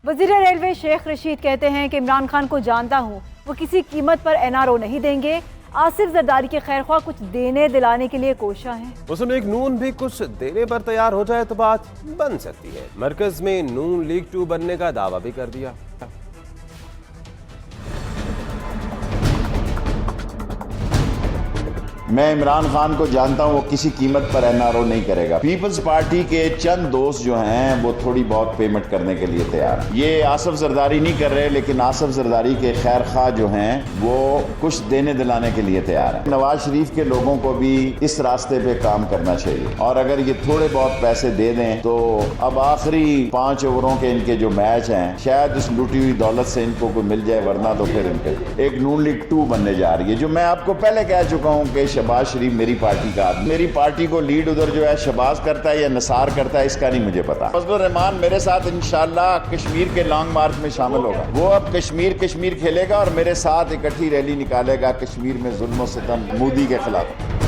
वज़ीर रेलवे शेख रशीद कहते हैं कि इमरान खान को जानता हूँ, वो किसी कीमत पर NRO नहीं देंगे। आसिफ जरदारी के खैरख्वाह कुछ देने दिलाने के लिए कोशा है। मुस्लिम लीग नून भी कुछ देने पर तैयार हो जाए तो बात बन सकती है। मरकज में नून लीग 2 बनने का दावा भी कर दिया। मैं इमरान खान को जानता हूं, वो किसी कीमत पर NRO नहीं करेगा। पीपल्स पार्टी के चंद दोस्त जो हैं वो थोड़ी बहुत पेमेंट करने के लिए तैयार हैं। ये आसिफ जरदारी नहीं कर रहे, लेकिन आसिफ जरदारी के खैर खा जो हैं वो कुछ देने दिलाने के लिए तैयार हैं। नवाज शरीफ के लोगों को भी इस रास्ते पे काम करना चाहिए, और अगर ये थोड़े बहुत पैसे दे दें तो अब आखिरी 5 ओवरों के इनके जो मैच हैं शायद उस लूटी हुई दौलत से इनको कोई मिल जाए, वरना तो फिर इनके एक नून लीग 2 बनने जा रही है। जो मैं आपको पहले कह चुका हूँ कि शहबाज शरीफ मेरी पार्टी का आदमी, मेरी पार्टी को लीड उधर जो है शहबाज करता है या निसार करता है, इसका नहीं मुझे पता। फजलुर रहमान मेरे साथ इंशाल्लाह कश्मीर के लॉन्ग मार्च में शामिल होगा। वो अब कश्मीर खेलेगा और मेरे साथ इकट्ठी रैली निकालेगा कश्मीर में जुल्म सितम मोदी के खिलाफ।